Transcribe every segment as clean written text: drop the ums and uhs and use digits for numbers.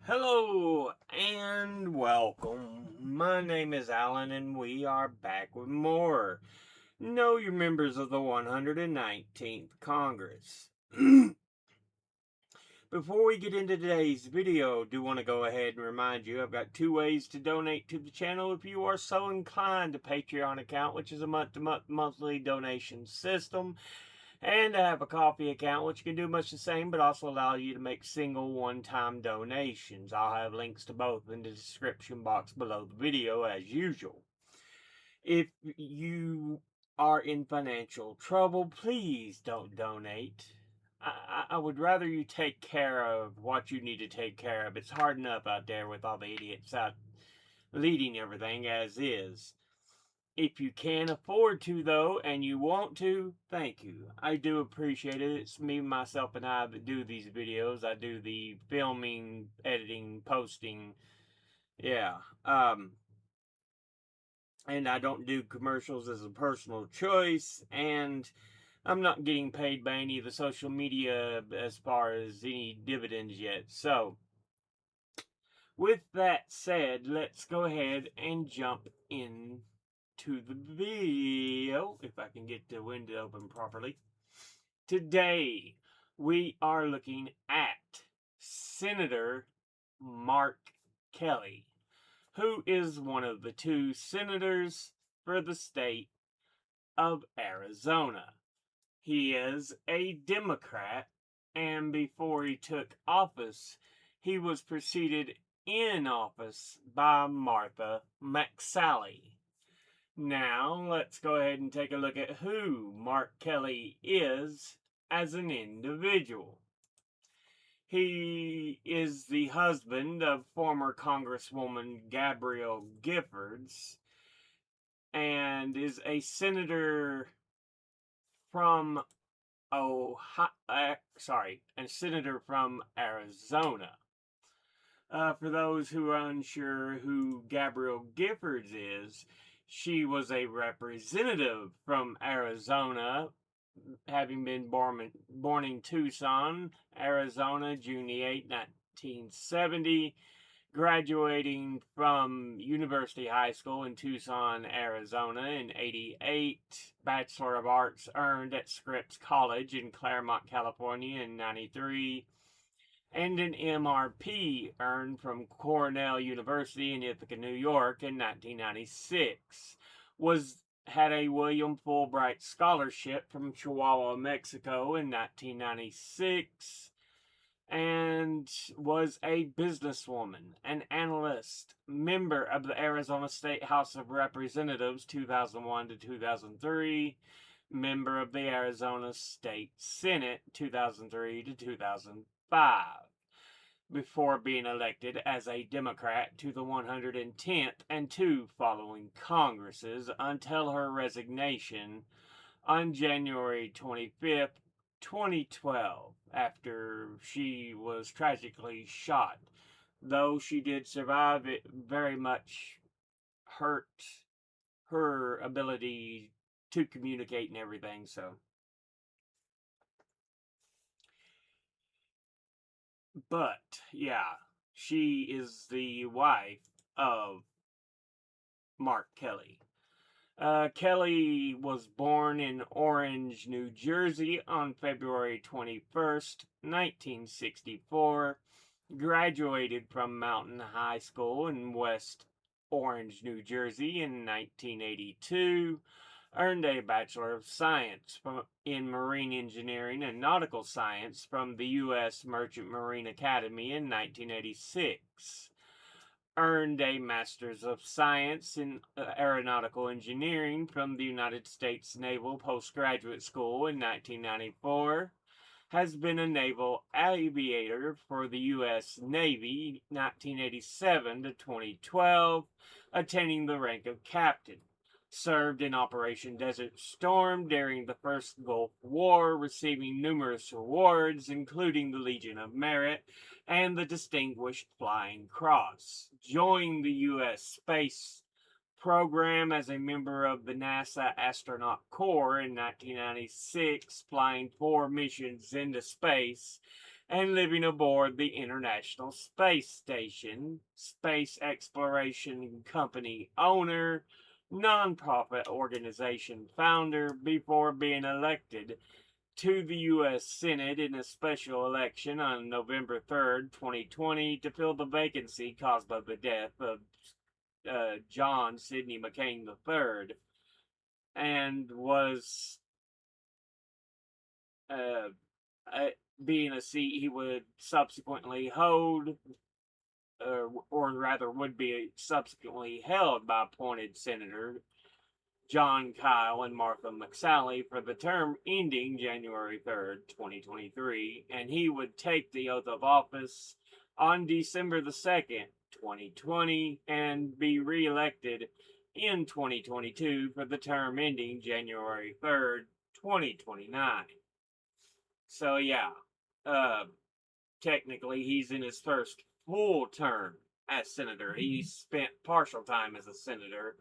Hello and welcome. My name is Alan, and we are back with more. Know your members of the 119th Congress. Before we get into today's video, I do want to go ahead and remind you I've got two ways to donate to the channel if you are so inclined. A Patreon account, which is a month-to-month monthly donation system, and I have a coffee account, which can do much the same, but also allow you to make single one-time donations. I'll have links to both in the description box below the video, as usual. If you are in financial trouble, please don't donate. I would rather you take care of what you need to take care of. It's hard enough out there with all the idiots out leading everything as is. If you can afford to, though, and you want to, thank you. I do appreciate it. It's me, myself, and I that do these videos. I do the filming, editing, posting. Yeah. And I don't do commercials as a personal choice. And I'm not getting paid by any of the social media as far as any dividends yet. So, with that said, let's go ahead and jump in to the video, if I can get the window open properly. Today, we are looking at Senator Mark Kelly, who is one of the two senators for the state of Arizona. He is a Democrat, and before he took office, he was preceded in office by Martha McSally. Now, let's go ahead and take a look at who Mark Kelly is as an individual. He is the husband of former Congresswoman Gabrielle Giffords and is a senator from a senator from Arizona. For those who are unsure who Gabrielle Giffords is, she was a representative from Arizona, having been born in Tucson, Arizona, June 8, 1970, graduating from University High School in Tucson, Arizona in 88, Bachelor of Arts earned at Scripps College in Claremont, California in 93, and an MRP earned from Cornell University in Ithaca, New York in 1996. Had a William Fulbright Scholarship from Chihuahua, Mexico in 1996, and was a businesswoman, an analyst, member of the Arizona State House of Representatives 2001 to 2003, member of the Arizona State Senate 2003 to 2005, before being elected as a Democrat to the 110th and two following Congresses until her resignation on January 25th, 2012, after she was tragically shot. Though she did survive, it very much hurt her ability to communicate and everything, so. But, yeah, she is the wife of Mark Kelly. Kelly was born in Orange, New Jersey on February 21st, 1964, graduated from Mountain High School in West Orange, New Jersey in 1982, earned a Bachelor of Science in Marine Engineering and Nautical Science from the U.S. Merchant Marine Academy in 1986, earned a Master's of Science in Aeronautical Engineering from the United States Naval Postgraduate School in 1994, has been a naval aviator for the U.S. Navy 1987 to 2012, attaining the rank of captain. Served in Operation Desert Storm during the First Gulf War, receiving numerous awards, including the Legion of Merit and the Distinguished Flying Cross. Joined the U.S. Space Program as a member of the NASA Astronaut Corps in 1996, flying 4 missions into space, and living aboard the International Space Station, space exploration company owner, nonprofit organization founder before being elected to the U.S. Senate in a special election on November 3rd, 2020, to fill the vacancy caused by the death of John Sidney McCain III, and was uh, being a seat he would subsequently hold, or rather would be subsequently held by appointed Senator Jon Kyl and Martha McSally for the term ending January 3rd, 2023, and he would take the oath of office on December the 2nd, 2020, and be reelected in 2022 for the term ending January 3rd, 2029. So, yeah, uh, technically he's in his first full term as senator. He spent partial time as a senator,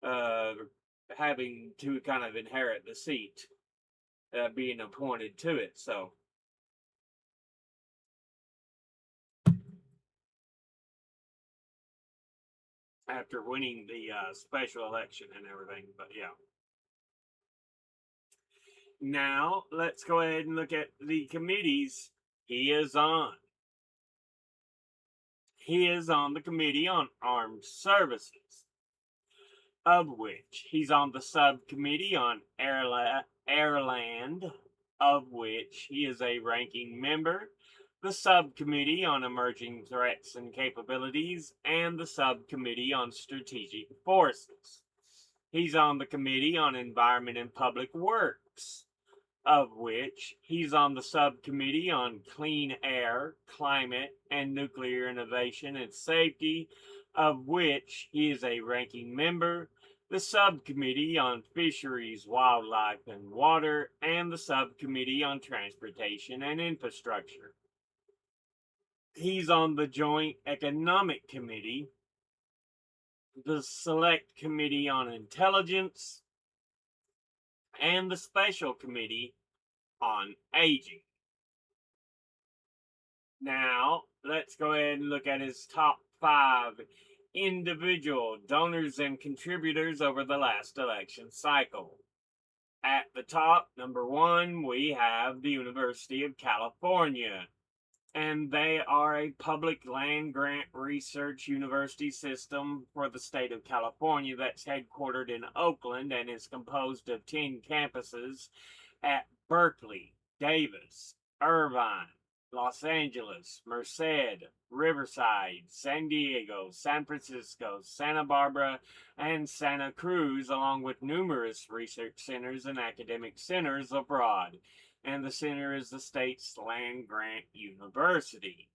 uh, having to kind of inherit the seat, being appointed to it. So, after winning the special election and everything, but yeah. Now, let's go ahead and look at the committees he is on. He is on the Committee on Armed Services, of which he's on the subcommittee on Airland, of which he is a ranking member, the subcommittee on emerging threats and capabilities, and the subcommittee on strategic forces. He's on the committee on environment and public works, of which he's on the subcommittee on clean air, climate, and nuclear innovation and safety, of which he is a ranking member, the subcommittee on fisheries, wildlife, and water, and the subcommittee on transportation and infrastructure. He's on the Joint Economic Committee, the Select Committee on Intelligence, and the Special Committee on Aging. Now, let's go ahead and look at his top 5 individual donors and contributors over the last election cycle. At the top, number 1, we have the University of California, and they are a public land grant research university system for the state of California that's headquartered in Oakland and is composed of 10 campuses at Berkeley, Davis, Irvine, Los Angeles, Merced, Riverside, San Diego, San Francisco, Santa Barbara, and Santa Cruz, along with numerous research centers and academic centers abroad. And the center is the state's land grant university.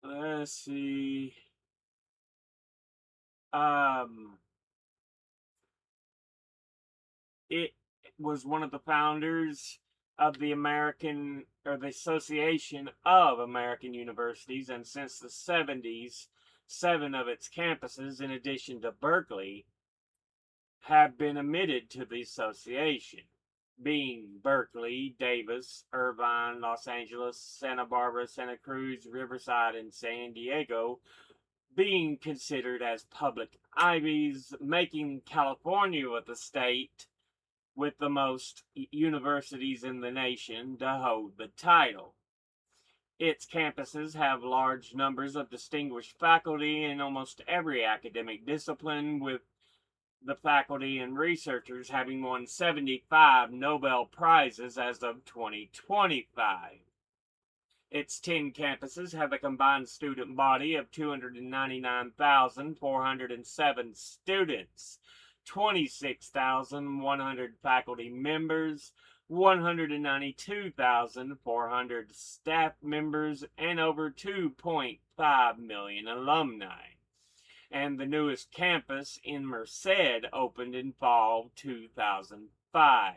Let's see. It was one of the founders of the Association of American Universities, and since the 70s, 7 of its campuses, in addition to Berkeley, have been admitted to the association, being Berkeley, Davis, Irvine, Los Angeles, Santa Barbara, Santa Cruz, Riverside, and San Diego, being considered as public Ivies, making California the state with the most universities in the nation to hold the title. Its campuses have large numbers of distinguished faculty in almost every academic discipline, with the faculty and researchers having won 75 Nobel Prizes as of 2025. Its 10 campuses have a combined student body of 299,407 students, 26,100 faculty members, 192,400 staff members, and over 2.5 million alumni. And the newest campus in Merced opened in fall 2005.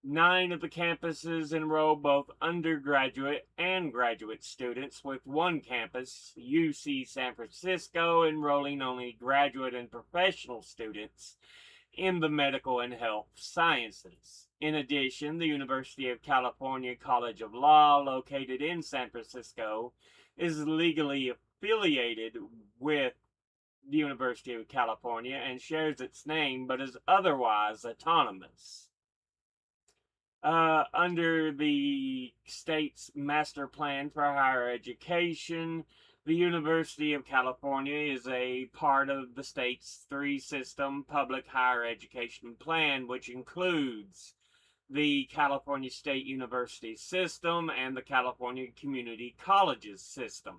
9 of the campuses enroll both undergraduate and graduate students, with one campus, UC San Francisco, enrolling only graduate and professional students in the medical and health sciences. In addition, the University of California College of Law, located in San Francisco, is legally affiliated with the University of California and shares its name, but is otherwise autonomous. Under the state's master plan for higher education, the University of California is a part of the state's three-system public higher education plan, which includes the California State University system and the California Community Colleges system.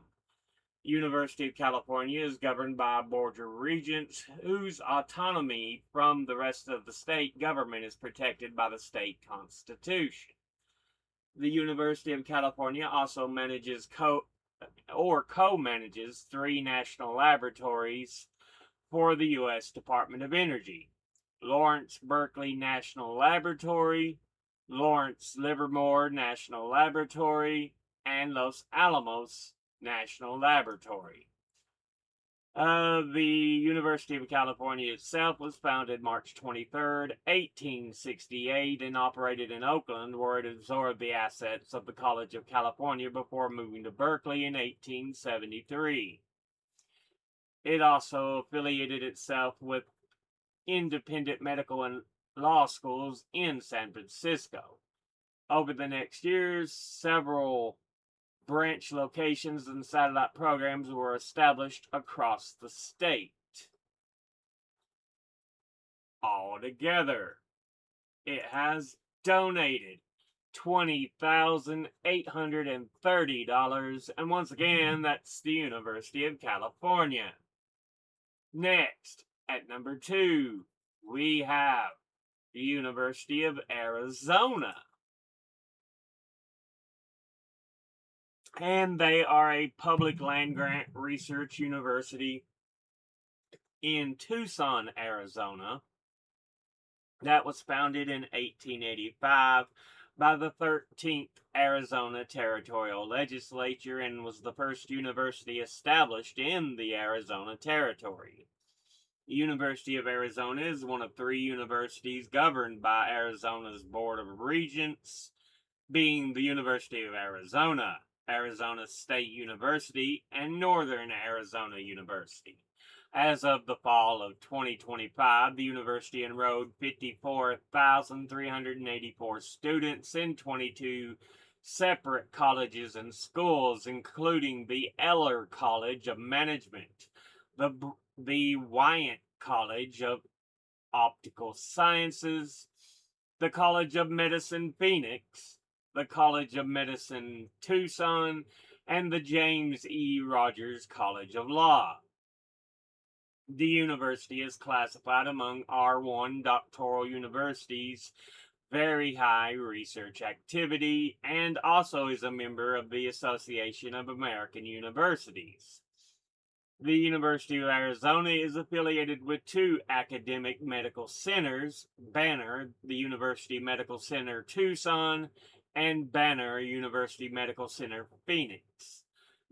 University of California is governed by a board of regents whose autonomy from the rest of the state government is protected by the state constitution. The University of California also manages co-manages 3 national laboratories for the U.S. Department of Energy: Lawrence Berkeley National Laboratory, Lawrence Livermore National Laboratory, and Los Alamos National Laboratory. The University of California itself was founded March 23rd, 1868, and operated in Oakland, where it absorbed the assets of the College of California before moving to Berkeley in 1873. It also affiliated itself with independent medical and law schools in San Francisco. Over the next years, several branch locations and satellite programs were established across the state. Altogether, it has donated $20,830, and once again, that's the University of California. Next, at number 2, we have the University of Arizona. And they are a public land-grant research university in Tucson, Arizona, that was founded in 1885 by the 13th Arizona Territorial Legislature and was the first university established in the Arizona Territory. The University of Arizona is one of 3 universities governed by Arizona's Board of Regents, being the University of Arizona, Arizona State University, and Northern Arizona University. As of the fall of 2025, the university enrolled 54,384 students in 22 separate colleges and schools, including the Eller College of Management, the Wyant College of Optical Sciences, the College of Medicine Phoenix, the College of Medicine Tucson, and the James E. Rogers College of Law. The university is classified among R1 doctoral universities, very high research activity, and also is a member of the Association of American Universities. The University of Arizona is affiliated with 2 academic medical centers: Banner, the University Medical Center Tucson, and Banner University Medical Center Phoenix.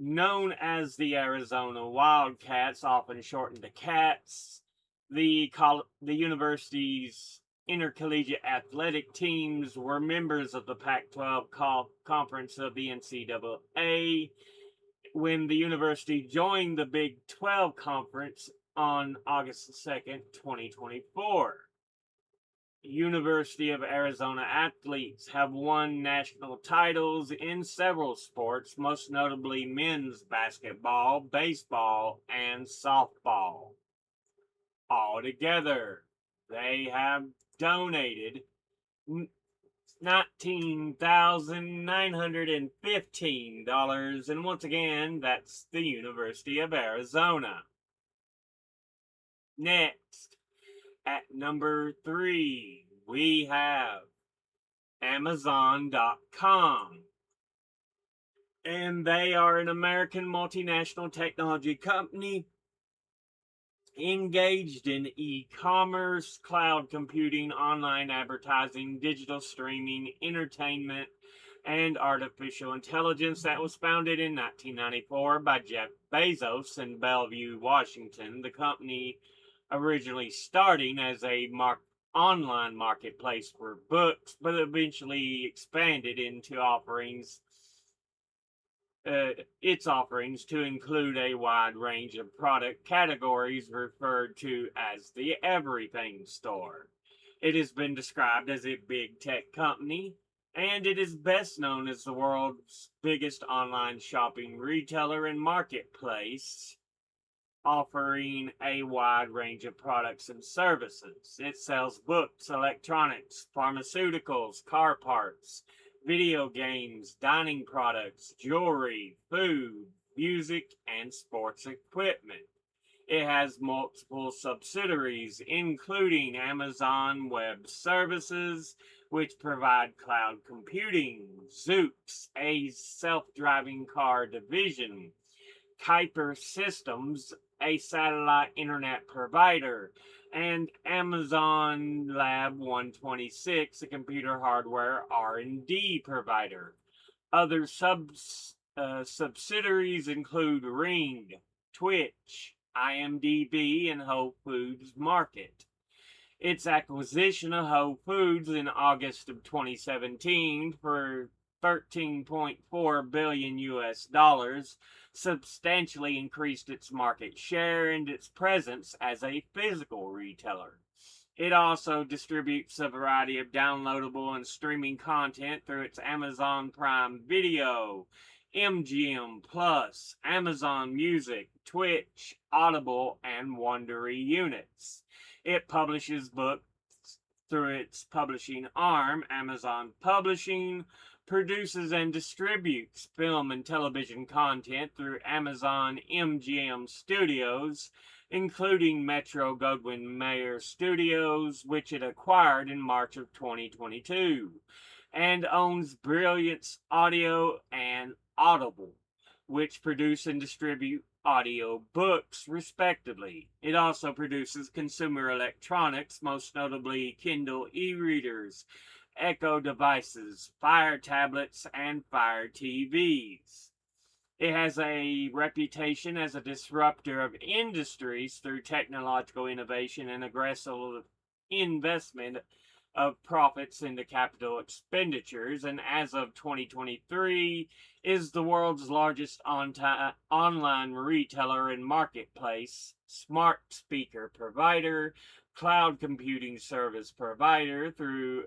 Known as the Arizona Wildcats, often shortened to CATS, the university's intercollegiate athletic teams were members of the Pac-12 conference of the NCAA when the university joined the Big 12 conference on August 2nd, 2024. University of Arizona athletes have won national titles in several sports, most notably men's basketball, baseball, and softball. Altogether, they have donated $19,915, and once again, that's the University of Arizona. Next, at number 3, we have Amazon.com. And they are an American multinational technology company engaged in e-commerce, cloud computing, online advertising, digital streaming, entertainment, and artificial intelligence that was founded in 1994 by Jeff Bezos in Bellevue, Washington. The company originally starting as a online marketplace for books, but eventually expanded into its offerings to include a wide range of product categories referred to as the Everything Store. It has been described as a big tech company, and it is best known as the world's biggest online shopping retailer and marketplace, offering a wide range of products and services. It sells books, electronics, pharmaceuticals, car parts, video games, dining products, jewelry, food, music, and sports equipment. It has multiple subsidiaries, including Amazon Web Services, which provide cloud computing, Zoox, a self driving car division, Kuiper Systems, a satellite internet provider, and Amazon Lab 126, a computer hardware R&D provider. Other subsidiaries include Ring, Twitch, IMDb, and Whole Foods Market. Its acquisition of Whole Foods in August of 2017 for 13.4 billion US dollars substantially increased its market share and its presence as a physical retailer. It also distributes a variety of downloadable and streaming content through its Amazon Prime Video, MGM Plus, Amazon Music, Twitch, Audible, and Wondery units. It publishes books through its publishing arm, Amazon Publishing, produces and distributes film and television content through Amazon MGM Studios, including Metro Goldwyn Mayer Studios, which it acquired in March of 2022, and owns Brilliance Audio and Audible, which produce and distribute audio books, respectively. It also produces consumer electronics, most notably Kindle e-readers, Echo devices, Fire tablets, and Fire TVs. It has a reputation as a disruptor of industries through technological innovation and aggressive investment of profits into capital expenditures, and as of 2023 is the world's largest online retailer and marketplace, smart speaker provider, cloud computing service provider through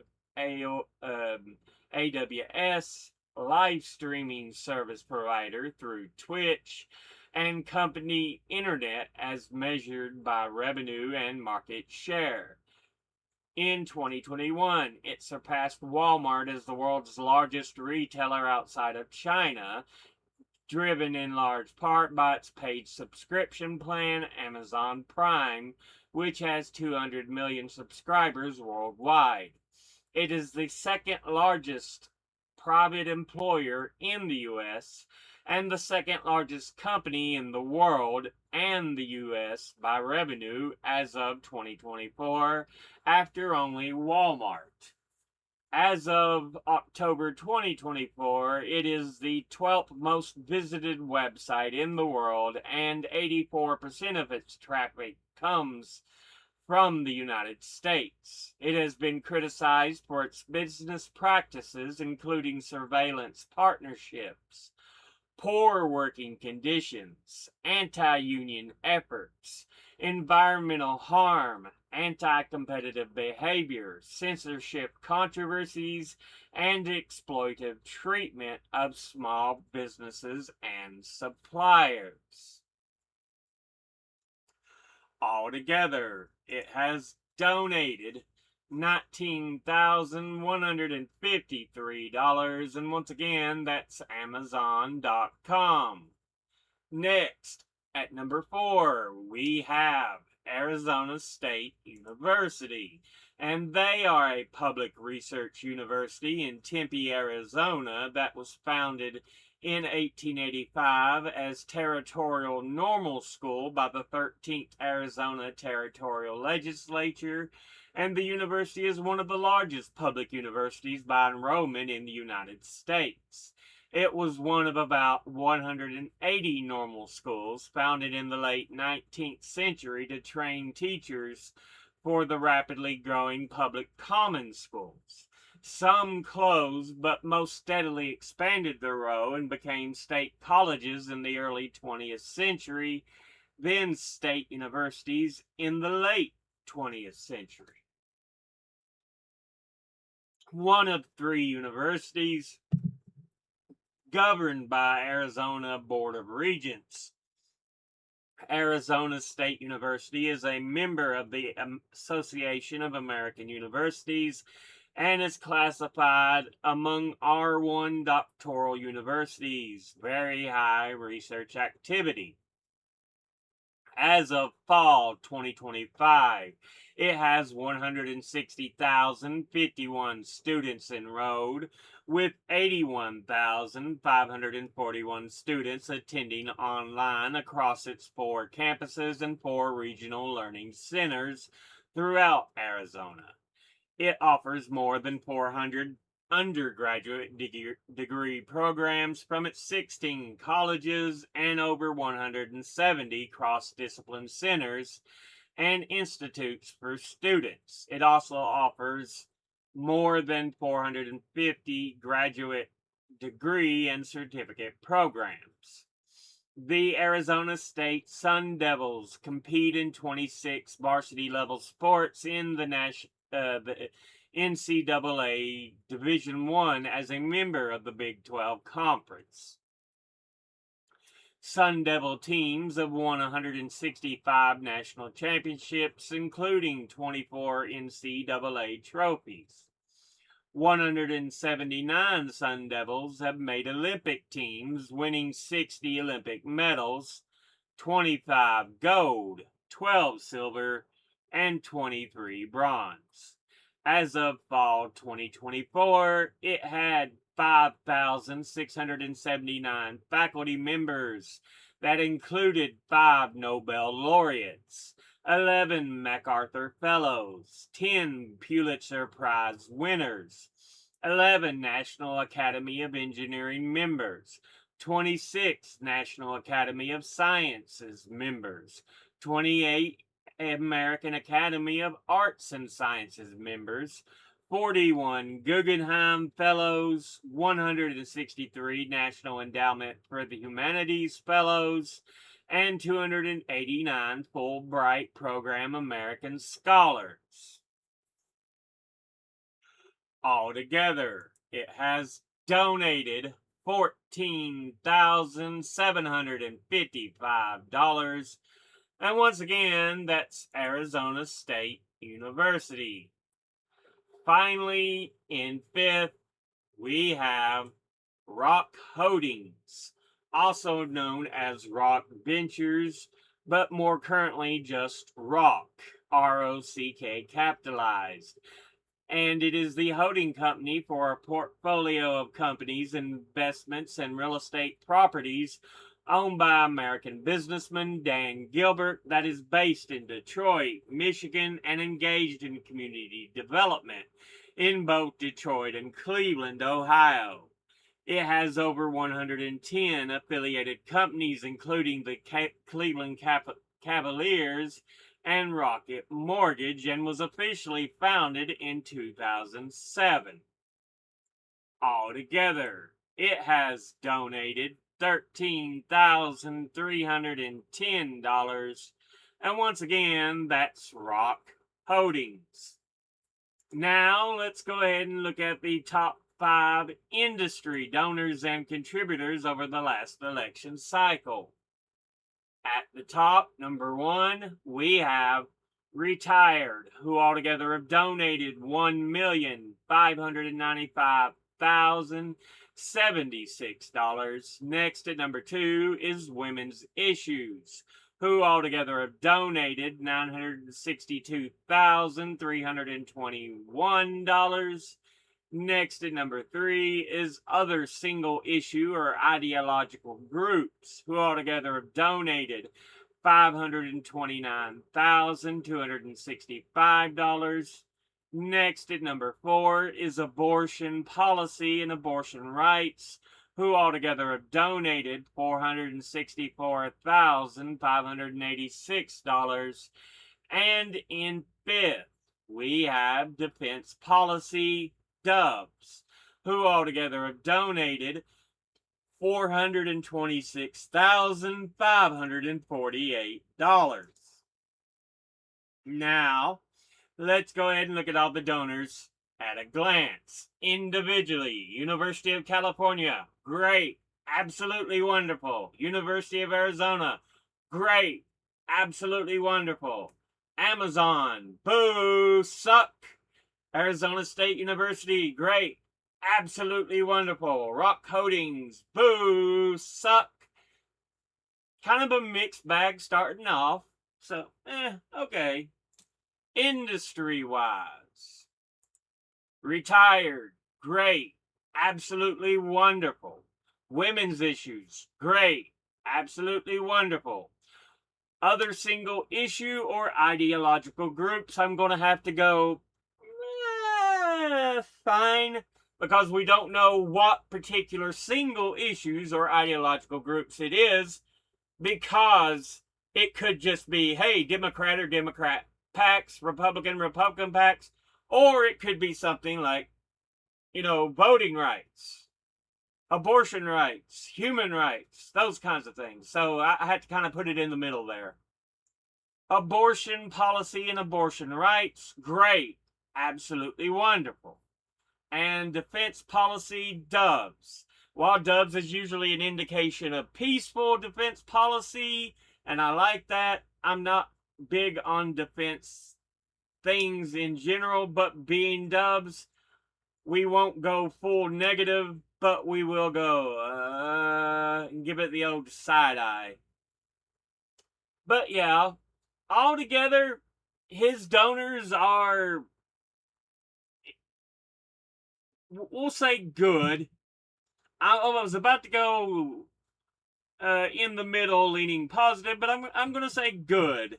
AWS, live streaming service provider through Twitch, and company internet as measured by revenue and market share. In 2021, it surpassed Walmart as the world's largest retailer outside of China, driven in large part by its paid subscription plan, Amazon Prime, which has 200 million subscribers worldwide. It is the second largest private employer in the U.S. and the second largest company in the world and the U.S. by revenue as of 2024, after only Walmart. As of October 2024, it is the 12th most visited website in the world, and 84% of its traffic comes from the United States. It has been criticized for its business practices, including surveillance partnerships, poor working conditions, anti-union efforts, environmental harm, anti-competitive behavior, censorship controversies, and exploitive treatment of small businesses and suppliers. Altogether, it has donated $19,153, and once again, that's Amazon.com. Next, at number 4, we have Arizona State University, and they are a public research university in Tempe, Arizona, that was founded in 1885 as Territorial Normal School by the 13th Arizona Territorial Legislature, and the university is one of the largest public universities by enrollment in the United States. It was one of about 180 normal schools founded in the late 19th century to train teachers for the rapidly growing public common schools. Some closed, but most steadily expanded their role and became state colleges in the early 20th century, then state universities in the late 20th century. One of three universities governed by Arizona Board of Regents. Arizona State University is a member of the Association of American Universities and is classified among R1 doctoral universities, very high research activity. As of fall 2025, it has 160,051 students enrolled, with 81,541 students attending online across its 4 campuses and 4 regional learning centers throughout Arizona. It offers more than 400 undergraduate degree programs from its 16 colleges and over 170 cross-discipline centers and institutes for students. It also offers more than 450 graduate degree and certificate programs. The Arizona State Sun Devils compete in 26 varsity level sports in the NCAA Division I as a member of the Big 12 Conference. Sun Devil teams have won 165 national championships, including 24 NCAA trophies. 179 Sun Devils have made Olympic teams, winning 60 Olympic medals, 25 gold, 12 silver, and 23 bronze. As of fall 2024, it had 5,679 faculty members that included 5 Nobel laureates, 11 MacArthur Fellows, 10 Pulitzer Prize winners, 11 National Academy of Engineering members, 26 National Academy of Sciences members, 28 American Academy of Arts and Sciences members, 41 Guggenheim Fellows, 163 National Endowment for the Humanities Fellows, and 289 Fulbright Program American Scholars. Altogether, it has donated $14,755. And once again, that's Arizona State University. Finally, in 5th, we have Rock Holdings, also known as Rock Ventures, but more currently just Rock, ROCK capitalized. And it is the holding company for a portfolio of companies, investments, and real estate properties owned by American businessman Dan Gilbert that is based in Detroit, Michigan, and engaged in community development in both Detroit and Cleveland, Ohio. It has over 110 affiliated companies, including the Cleveland Cavaliers and Rocket Mortgage, and was officially founded in 2007. Altogether, it has donated $13,310, and once again, that's Rock Holdings. Now, let's go ahead and look at the top 5 industry donors and contributors over the last election cycle. At the top, number 1, we have Retired, who altogether have donated $1,595,076. Next at number 2 is Women's Issues, who altogether have donated $962,321. Next at number 3 is Other Single Issue or Ideological Groups, who altogether have donated $529,265. Next at number 4 is Abortion Policy and Abortion Rights, who altogether have donated $464,586. And in fifth, we have Defense Policy Dubs, who altogether have donated $426,548. Now, let's go ahead and look at all the donors at a glance. Individually, University of California, great, absolutely wonderful. University of Arizona, great, absolutely wonderful. Amazon, boo, suck. Arizona State University, great, absolutely wonderful. Rock Holdings, boo, suck. Kind of a mixed bag starting off. So, okay. Industry-wise, Retired, great, absolutely wonderful. Women's issues, great, absolutely wonderful. Other single issue or ideological groups, I'm going to have to go, fine, because we don't know what particular single issues or ideological groups it is, because it could just be, hey, Democrat or Democrat PACs, Republican PACs, or it could be something like, voting rights, abortion rights, human rights, those kinds of things. So I had to kind of put it in the middle there. Abortion policy and abortion rights, great, absolutely wonderful. And defense policy, dubs. While dubs is usually an indication of peaceful defense policy, and I like that, I'm not big on defense things in general, but being dubs, we won't go full negative, but we will go, give it the old side eye. But yeah, altogether, his donors are, we'll say good. I was about to go in the middle, leaning positive, but I'm going to say good.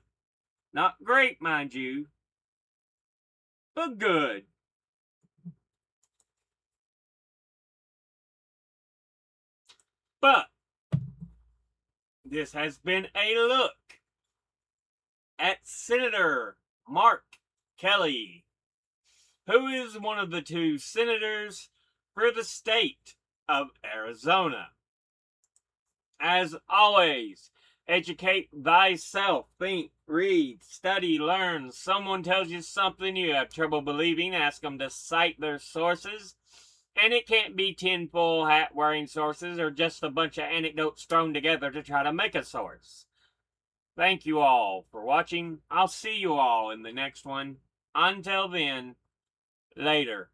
Not great, mind you, but good. But this has been a look at Senator Mark Kelly, who is one of the two senators for the state of Arizona. As always, educate thyself. Think, read, study, learn. Someone tells you something you have trouble believing, ask them to cite their sources. And it can't be tinfoil hat wearing sources or just a bunch of anecdotes thrown together to try to make a source. Thank you all for watching. I'll see you all in the next one. Until then, later.